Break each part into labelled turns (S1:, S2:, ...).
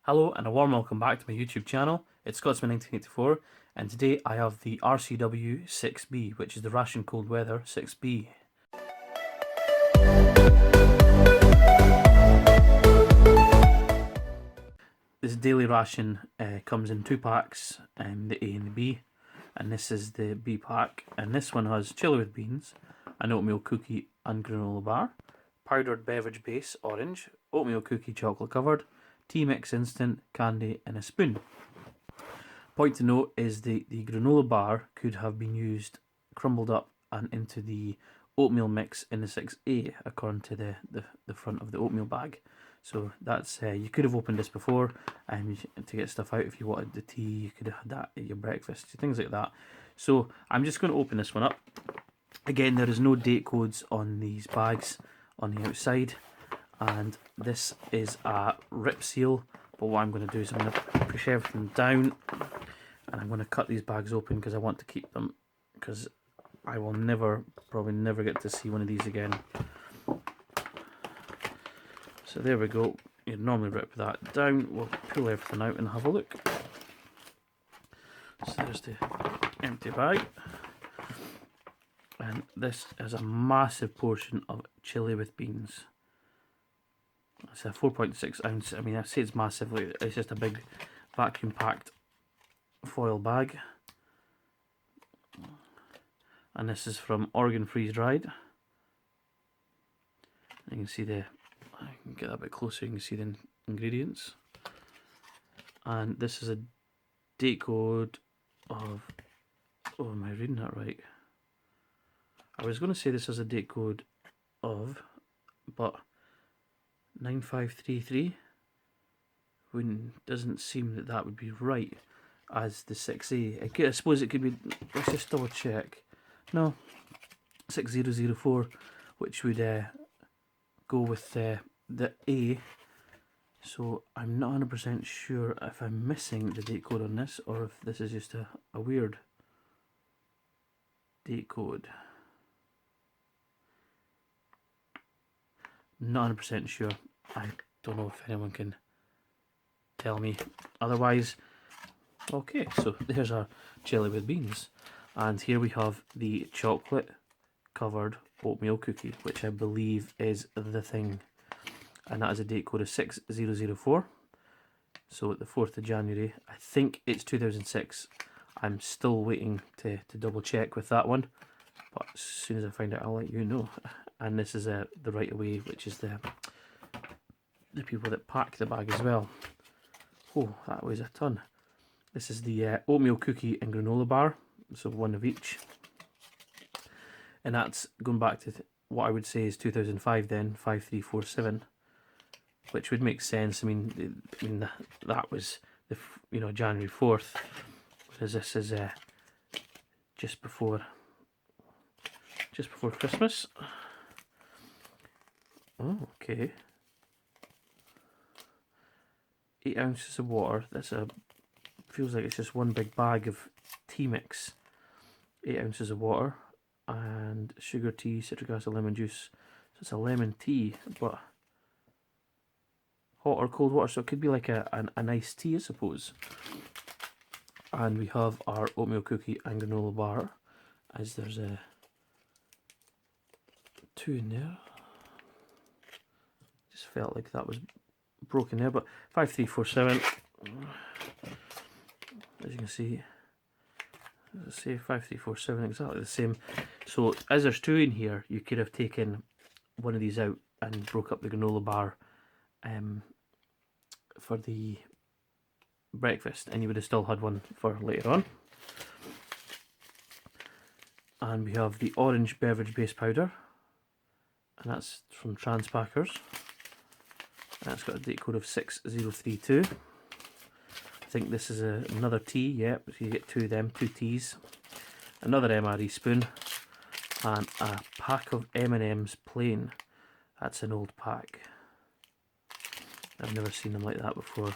S1: Hello and a warm welcome back to my YouTube channel. It's Scotsman1984 and today I have the RCW 6B, which is the Ration Cold Weather 6B. This daily ration comes in two packs, the A and the B, and this is the B pack, and this one has chili with beans, an oatmeal cookie and granola bar, powdered beverage base orange, oatmeal cookie chocolate covered, tea mix instant, candy and a spoon. Point to note is the granola bar could have been used, crumbled up and into the oatmeal mix in the 6A according to the front of the oatmeal bag. So that's you could have opened this before to get stuff out. If you wanted the tea, you could have had that at your breakfast, things like that. So I'm just going to open this one up. Again, there is no date codes on these bags on the outside, and this is a rip seal, but what I'm going to do is I'm going to push everything down and I'm going to cut these bags open because I want to keep them, because I will probably never get to see one of these again. So there we go. You'd normally rip that down. We'll pull everything out and have a look. So there's the empty bag, and this is a massive portion of chili with beans. It's a 4.6 ounce. I mean, I say it's massive, it's just a big vacuum packed foil bag. And this is from Oregon freeze dried. You can see I can get that a bit closer, you can see the ingredients. And this is a date code of, oh, am I reading that right? I was going to say this is a date code of, but 9533, when doesn't seem that would be right as the 6A. I suppose it could be, let's just double check. No, 6004, which would go with the A. So I'm not 100% sure if I'm missing the date code on this or if this is just a weird date code. Not 100% sure. I don't know if anyone can tell me otherwise. Okay, so there's our chili with beans, and here we have the chocolate covered oatmeal cookie, which I believe is the thing, and that is a date code of 6004. So the 4th of January, I think it's 2006. I'm still waiting to double check with that one, but as soon as I find out I'll let you know. And this is the right away, which is the people that pack the bag as well. Oh, that weighs a ton. This is the oatmeal cookie and granola bar, so one of each. And that's going back to what I would say is 2005 then, 5347, which would make sense. I mean that was the January 4th, whereas this is just before Christmas. Oh, okay. 8 ounces of water. That's feels like it's just one big bag of tea mix. 8 ounces of water and sugar, tea, citric acid, lemon juice. So it's a lemon tea, but hot or cold water. So it could be like an iced tea, I suppose. And we have our oatmeal cookie and granola bar, as there's two in there. Just felt like that was broken there, but 5347, as you can see, as I say, 5347, exactly the same. So as there's two in here, you could have taken one of these out and broke up the granola bar for the breakfast, and you would have still had one for later on. And we have the orange beverage base powder, and that's from Transpackers. That's got a date code of 6032. I think this is another tea, yeah, so you get two of them, two teas. Another MRE spoon, and a pack of M&M's plain. That's an old pack. I've never seen them like that before.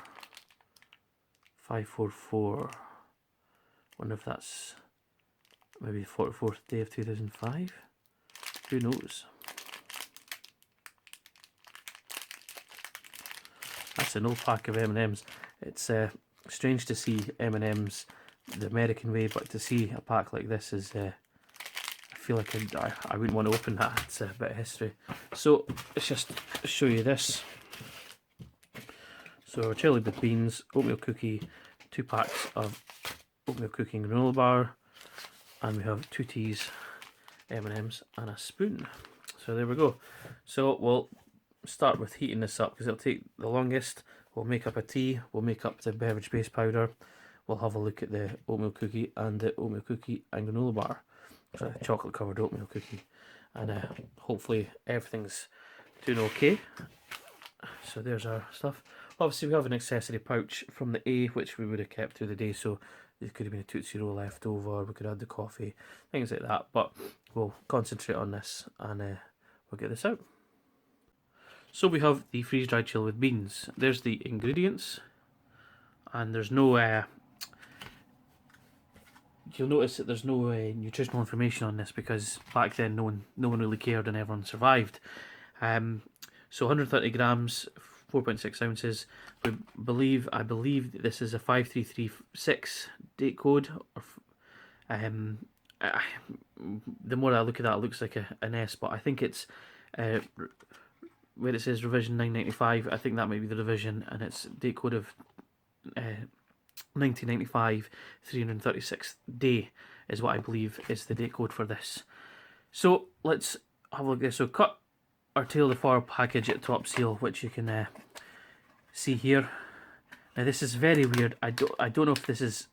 S1: 544. Wonder if that's maybe the 44th day of 2005? Who knows? That's an old pack of M&Ms. It's strange to see M&Ms the American way, but to see a pack like this is, I feel like I wouldn't want to open that. It's a bit of history. So let's just show you this. So our chili with beans, oatmeal cookie, 2 packs of oatmeal cookie and granola bar, and we have 2 teas, M&Ms and a spoon. So there we go. So we'll start with heating this up because it'll take the longest. We'll make up a tea, we'll make up the beverage base powder, we'll have a look at the oatmeal cookie and the oatmeal cookie and granola bar. So chocolate covered oatmeal cookie, and hopefully everything's doing okay. So there's our stuff. Obviously we have an accessory pouch from the A, which we would have kept through the day, so there could have been a Tootsie Roll left over, we could add the coffee, things like that, but we'll concentrate on this and we'll get this out. So we have the freeze-dried chili with beans. There's the ingredients, and there's no you'll notice that there's no nutritional information on this because back then no one really cared and everyone survived. So 130 grams, 4.6 ounces. I believe that this is a 5336 date code. The more I look at that, it looks like an S, but I think it's where it says revision 995. I think that might be the revision, and it's date code of 1995, 336th day is what I believe is the date code for this. So let's have a look at this. So cut our tail the foil package at top seal, which you can see here. Now this is very weird. I don't know if this is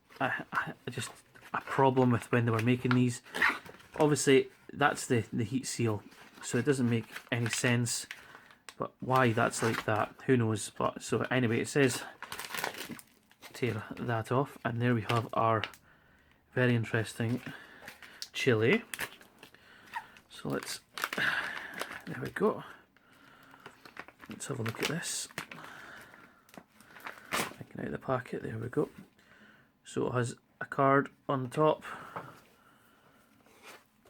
S1: just a problem with when they were making these. Obviously that's the heat seal, so it doesn't make any sense. But why that's like that, who knows? But so anyway, it says tear that off, and there we have our very interesting chili. So let's, there we go. Let's have a look at this. Taking out the packet, there we go. So it has a card on the top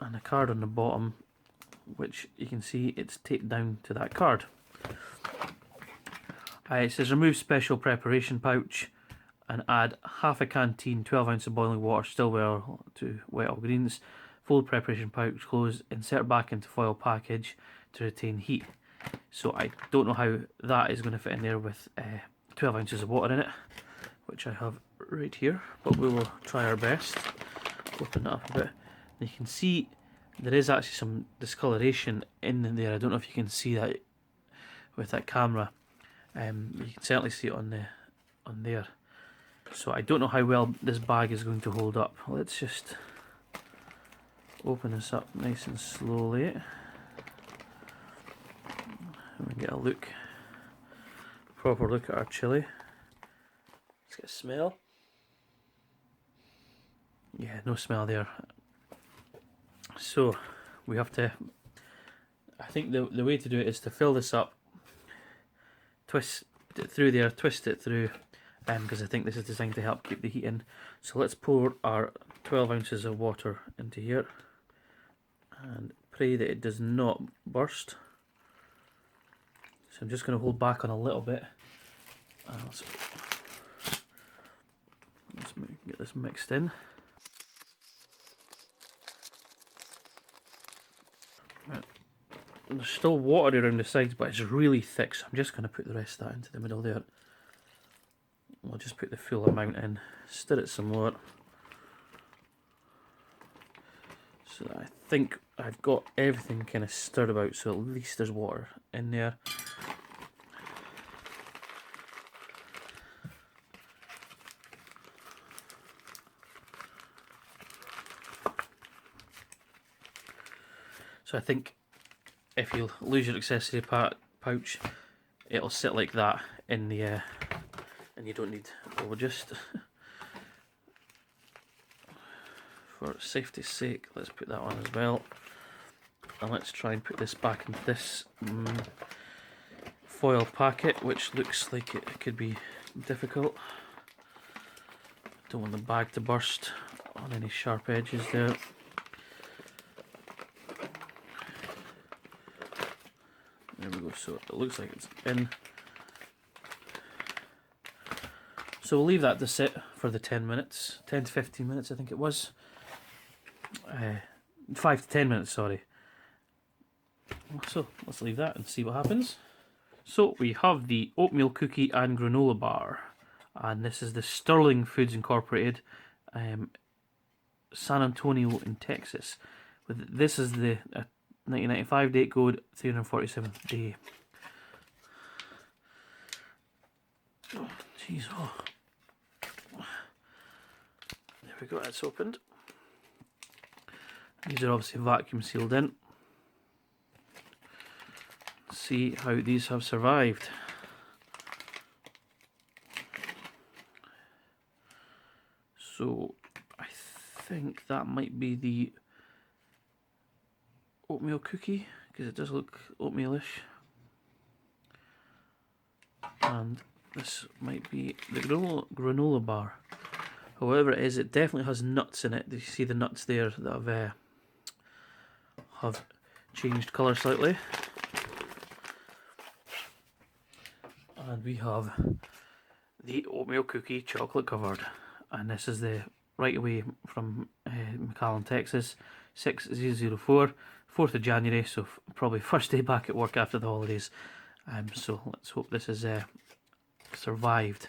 S1: and a card on the bottom, which you can see it's taped down to that card. It says remove special preparation pouch and add half a canteen, 12 ounces of boiling water, still well to wet all greens. Fold preparation pouch closed, insert back into foil package to retain heat. So I don't know how that is going to fit in there with 12 ounces of water in it, which I have right here, but we will try our best. Open that up a bit. You can see there is actually some discoloration in there. I don't know if you can see that with that camera. You can certainly see it on there. So I don't know how well this bag is going to hold up. Let's just open this up nice and slowly. And we get a proper look at our chili. Let's get a smell. Yeah, no smell there. So we have to, I think the way to do it is to fill this up, twist it through there, twist it through, because I think this is designed to help keep the heat in. So let's pour our 12 ounces of water into here and pray that it does not burst. So I'm just going to hold back on a little bit. Let's get this mixed in. Right. There's still water around the sides, but it's really thick, so I'm just going to put the rest of that into the middle there. We'll just put the full amount in, stir it some more. So I think I've got everything kind of stirred about, so at least there's water in there. So I think if you lose your accessory pouch, it'll sit like that in the, and you don't need, we'll just, for safety's sake, let's put that on as well. And let's try and put this back into this foil packet, which looks like it could be difficult. Don't want the bag to burst on any sharp edges there. There we go, so it looks like it's in. So we'll leave that to sit for the 10 minutes, 10 to 15 minutes I think it was. 5 to 10 minutes, sorry. So let's leave that and see what happens. So we have the oatmeal cookie and granola bar, and this is the Sterling Foods Incorporated, San Antonio in Texas. This is the 1995 date code, 347th day. Oh, jeez, oh. There we go, it's opened. These are obviously vacuum sealed in. Let's see how these have survived. So I think that might be the oatmeal cookie, because it does look oatmealish. And this might be the granola bar. However it is, it definitely has nuts in it. Do you see the nuts there that have changed colour slightly? And we have the oatmeal cookie chocolate covered. And this is the right away from McAllen, Texas, 6004, 4th of January, so probably first day back at work after the holidays. So let's hope this has survived.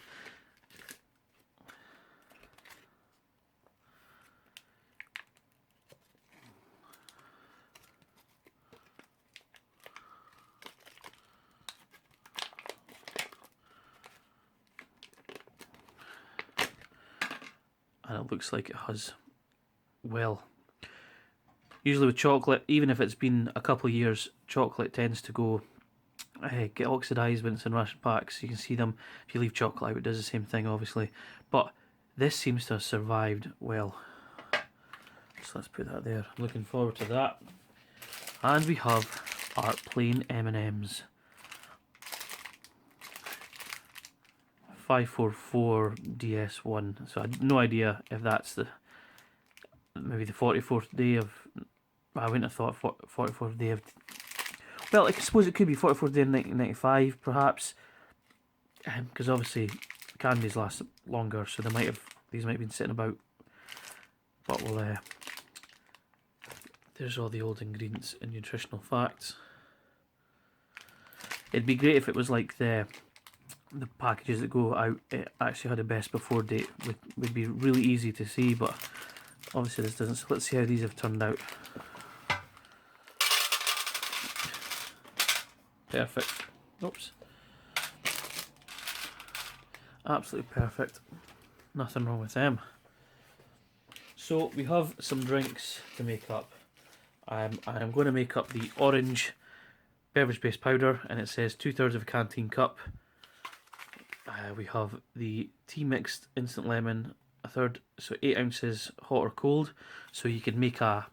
S1: And it looks like it has well. Usually with chocolate, even if it's been a couple of years, chocolate tends to go get oxidised when it's in ration packs. You can see them. If you leave chocolate out, it does the same thing, obviously. But this seems to have survived well. So let's put that there. I'm looking forward to that. And we have our plain M&Ms. 544 DS1. So I had no idea if that's maybe the 44th day of. I wouldn't have thought 44th day of. Well, I suppose it could be 44th day in 1995, perhaps, because obviously candies last longer, so these might have been sitting about. But we'll. There's all the old ingredients and nutritional facts. It'd be great if it was like the packages that go out, it actually had a best before date. Would be really easy to see, but obviously this doesn't. So let's see how these have turned out. Perfect. Oops. Absolutely perfect. Nothing wrong with them. So we have some drinks to make up. I'm going to make up the orange beverage based powder, and it says 2/3 of a canteen cup. We have the tea mixed instant lemon, 1/3, so 8 ounces hot or cold. So you could make you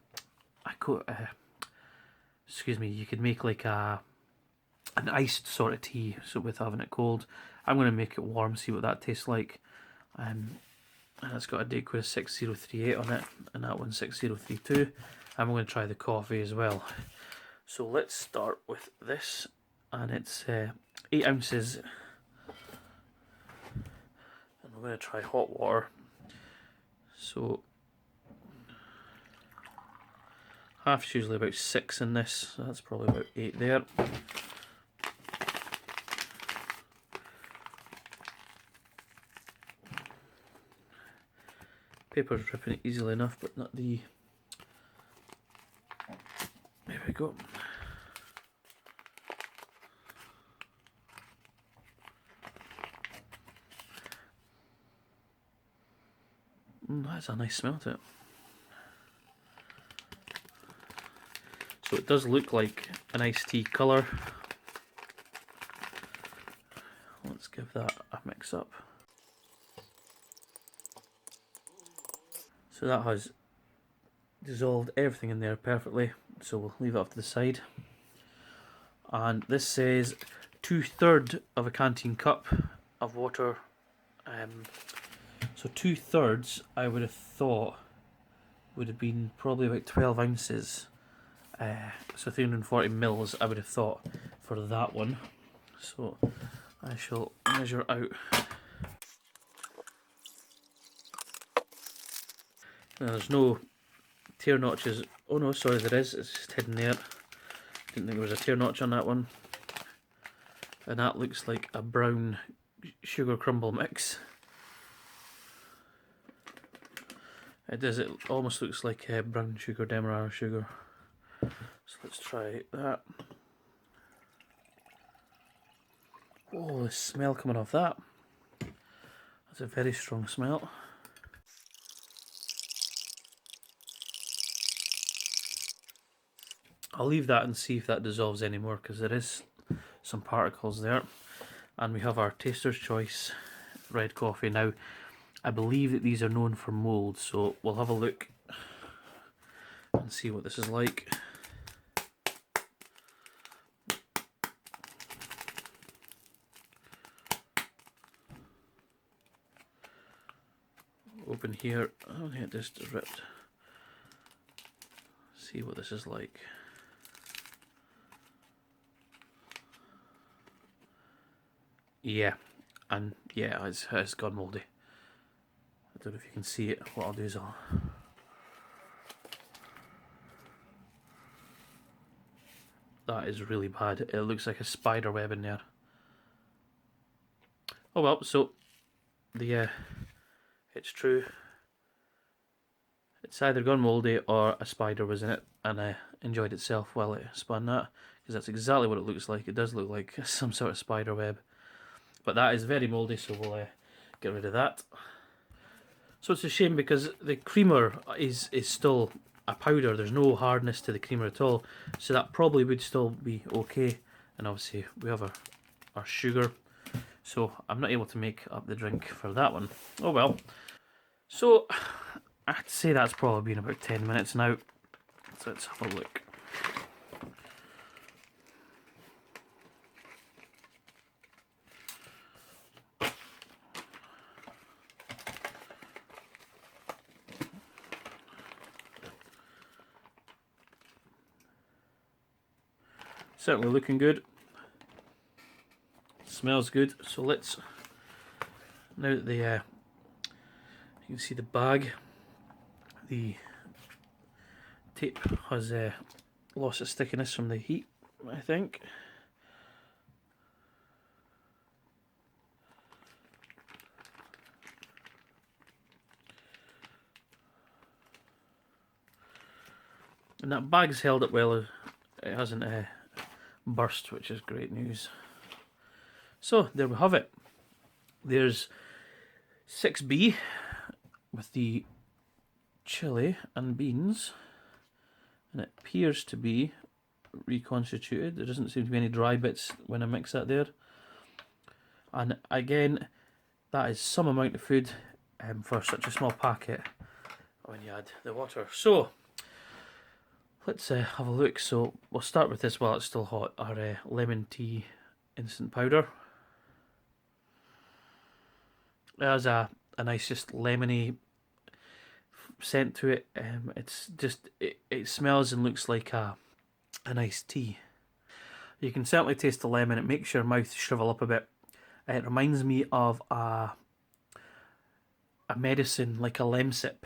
S1: could make like an iced sort of tea, so with having it cold. I'm going to make it warm, see what that tastes like. And it's got a date code of 6038 on it, and that one's 6032. I'm going to try the coffee as well. So let's start with this, and it's 8 ounces. And we're going to try hot water. So half's usually about 6 in this, so that's probably about 8 there. Paper's ripping it easily enough, but not the. There we go. That's a nice smell to it. So it does look like an iced tea colour. Let's give that a mix up. So that has dissolved everything in there perfectly, so we'll leave it off to the side. And this says 2/3 of a canteen cup of water. So 2/3 I would have thought would have been probably about 12 ounces. So 340 mils I would have thought for that one. So I shall measure out. Now, there's no tear notches. Oh no, sorry, there is. It's just hidden there. Didn't think there was a tear notch on that one. And that looks like a brown sugar crumble mix. It does, it almost looks like brown sugar, demerara sugar. So let's try that. Oh, the smell coming off that. That's a very strong smell. I'll leave that and see if that dissolves anymore, because there is some particles there. And we have our Taster's Choice red coffee. Now, I believe that these are known for mould, so we'll have a look and see what this is like. Open here. Oh yeah, this is ripped. See what this is like. Yeah, and yeah, it's gone mouldy. I don't know if you can see it. What I'll do is that is really bad. It looks like a spider web in there. Oh well, so it's true. It's either gone mouldy or a spider was in it and enjoyed itself while it spun that, because that's exactly what it looks like. It does look like some sort of spider web. But that is very mouldy, so we'll get rid of that. So it's a shame because the creamer is still a powder. There's no hardness to the creamer at all. So that probably would still be okay. And obviously we have our sugar. So I'm not able to make up the drink for that one. Oh well. So I'd say that's probably been about 10 minutes now. So let's have a look. Certainly looking good. Smells good. So let's, now that you can see the bag, the tape has lost its stickiness from the heat, I think. And that bag's held up well. It hasn't burst, which is great news. So there we have it. There's 6B with the chili and beans, and it appears to be reconstituted. There doesn't seem to be any dry bits when I mix that there. And again, that is some amount of food for such a small packet when you add the water. So let's have a look. So we'll start with this while it's still hot. Our lemon tea instant powder. It has a nice, just lemony scent to it. It's just it smells and looks like a nice tea. You can certainly taste the lemon. It makes your mouth shrivel up a bit. It reminds me of a medicine, like a Lemsip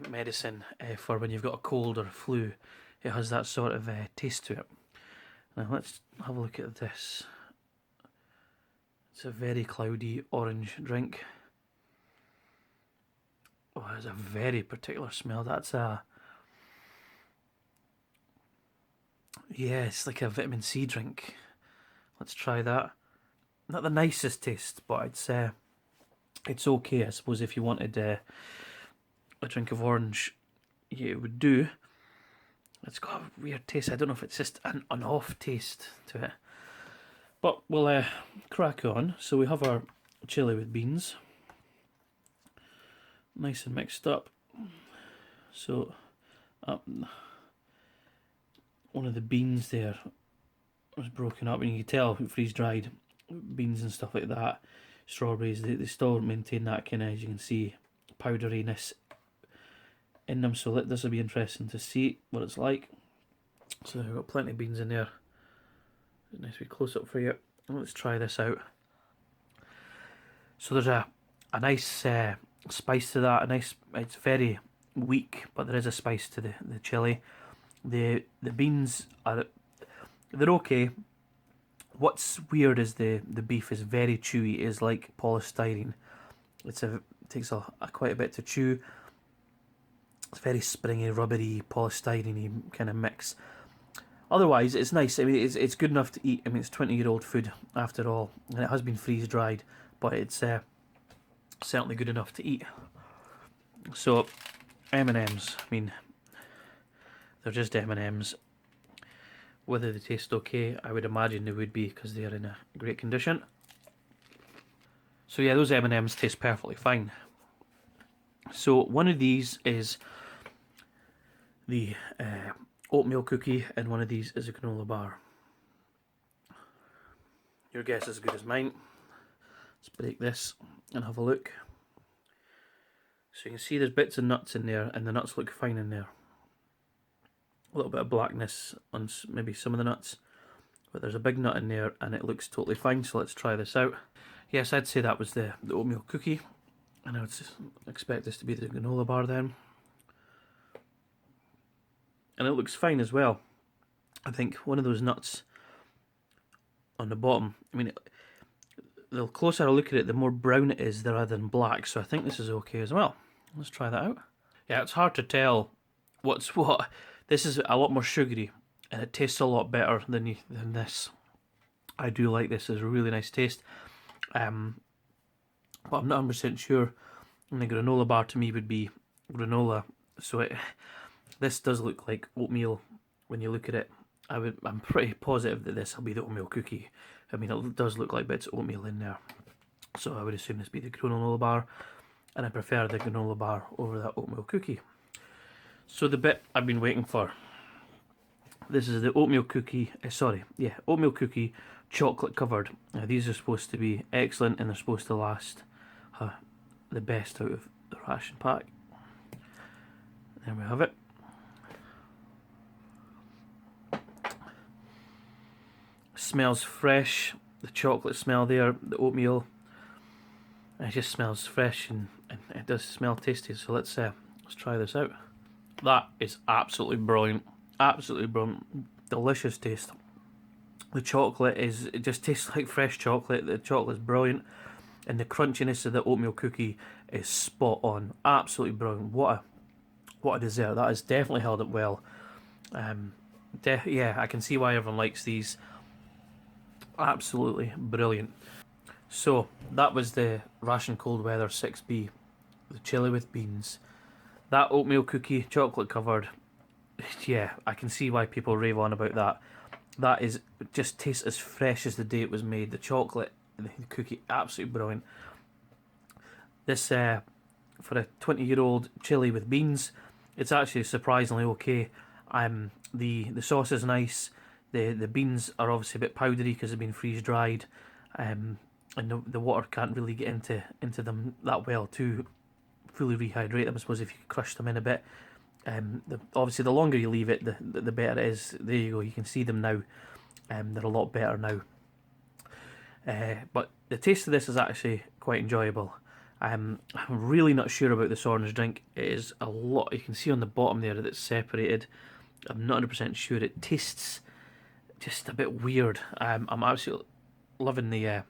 S1: medicine for when you've got a cold or a flu. It has that sort of taste to it. Now let's have a look at this. It's a very cloudy orange drink. Oh, it has a very particular smell. That's yeah, it's like a vitamin C drink. Let's try that. Not the nicest taste, but it's okay. I suppose if you wanted a drink of orange, yeah, it would do. It's got a weird taste. I don't know if it's just an off taste to it. But we'll crack on. So we have our chili with beans. Nice and mixed up. So one of the beans there was broken up, and you can tell freeze dried beans and stuff like that. Strawberries, they still maintain that kind of, as you can see, powderiness in them. So this will be interesting to see what it's like. So we've got plenty of beans in there. Nice wee close up for you. Let's try this out. So there's a nice spice to that. It's very weak, but there is a spice to the chili. The beans they're okay. What's weird is the beef is very chewy. It is like polystyrene. It takes quite a bit to chew. It's very springy, rubbery, polystyrene kind of mix. Otherwise, it's nice. I mean, it's good enough to eat. I mean, it's 20-year-old food after all, and it has been freeze dried, but it's certainly good enough to eat. So, M&Ms. I mean, they're just M&Ms. Whether they taste okay, I would imagine they would be because they are in a great condition. So yeah, those M&Ms taste perfectly fine. So one of these is the oatmeal cookie, and one of these is a granola bar. Your guess is as good as mine. Let's break this and have a look. So you can see there's bits of nuts in there, and the nuts look fine in there. A little bit of blackness on maybe some of the nuts, but there's a big nut in there and it looks totally fine, so let's try this out. Yes, I'd say that was the oatmeal cookie, and I would expect this to be the granola bar then. And it looks fine as well. I think one of those nuts on the bottom, I mean, the closer I look at it, the more brown it is rather than black, so I think this is okay as well. Let's try that out. Yeah, it's hard to tell what's what. This is a lot more sugary, and it tastes a lot better than this. I do like this. It's a really nice taste. But I'm not 100% sure. And the granola bar to me would be granola. So this does look like oatmeal when you look at it. I'm pretty positive that this will be the oatmeal cookie. I mean, it does look like bits of oatmeal in there. So I would assume this be the granola bar. And I prefer the granola bar over that oatmeal cookie. So the bit I've been waiting for. This is the oatmeal cookie, oatmeal cookie chocolate covered. Now these are supposed to be excellent, and they're supposed to last the best out of the ration pack. There we have it. Smells fresh, the chocolate smell there, the oatmeal. It just smells fresh, and it does smell tasty, so let's try this out. That is absolutely brilliant. Absolutely brilliant. Delicious taste. The chocolate it just tastes like fresh chocolate. The chocolate is brilliant. And the crunchiness of the oatmeal cookie is spot on. Absolutely brilliant. What a dessert. That has definitely held up well. Yeah, I can see why everyone likes these. Absolutely brilliant. So, that was the Ration Cold Weather 6B. The chili with beans. That oatmeal cookie, chocolate covered, yeah, I can see why people rave on about that. That just tastes as fresh as the day it was made. The chocolate, the cookie, absolutely brilliant. This, for a 20-year-old chili with beans, it's actually surprisingly okay. The sauce is nice. The beans are obviously a bit powdery because they've been freeze dried, and the water can't really get into them that well to fully rehydrate them. I suppose if you crush them in a bit, obviously the longer you leave it, the better it is. There you go, you can see them now. They're a lot better now. But the taste of this is actually quite enjoyable. I'm really not sure about this orange drink. It is a lot. You can see on the bottom there that it's separated. I'm not 100% sure. It tastes just a bit weird. I'm absolutely loving the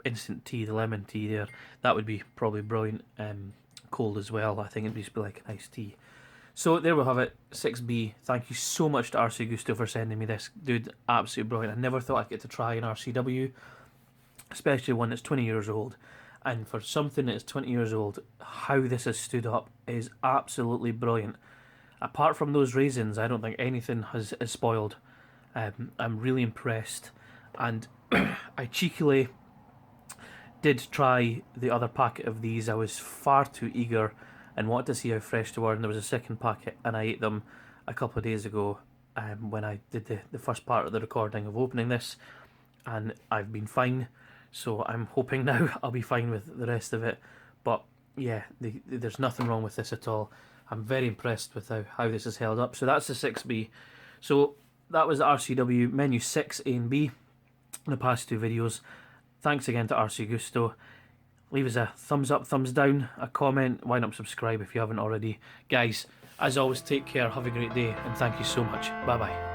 S1: instant tea, the lemon tea there. That would be probably brilliant cold as well. I think it'd just be like a nice tea. So there we have it, 6B. Thank you so much to RC Gusto for sending me this. Dude, absolutely brilliant. I never thought I'd get to try an RCW, especially one that's 20 years old. And for something that's 20 years old, how this has stood up is absolutely brilliant. Apart from those raisins, I don't think anything has spoiled. I'm really impressed. And I cheekily did try the other packet of these. I was far too eager and wanted to see how fresh they were, and there was a second packet, and I ate them a couple of days ago when I did the first part of the recording of opening this, and I've been fine, so I'm hoping now I'll be fine with the rest of it. But yeah, there's nothing wrong with this at all. I'm very impressed with how this has held up. So that's the 6B. So that was the RCW menu 6A and B in the past two videos. Thanks again to RC Gusto. leave us a thumbs up, thumbs down, a comment. Why not subscribe if you haven't already? Guys, as always, take care, have a great day, and thank you so much. Bye bye.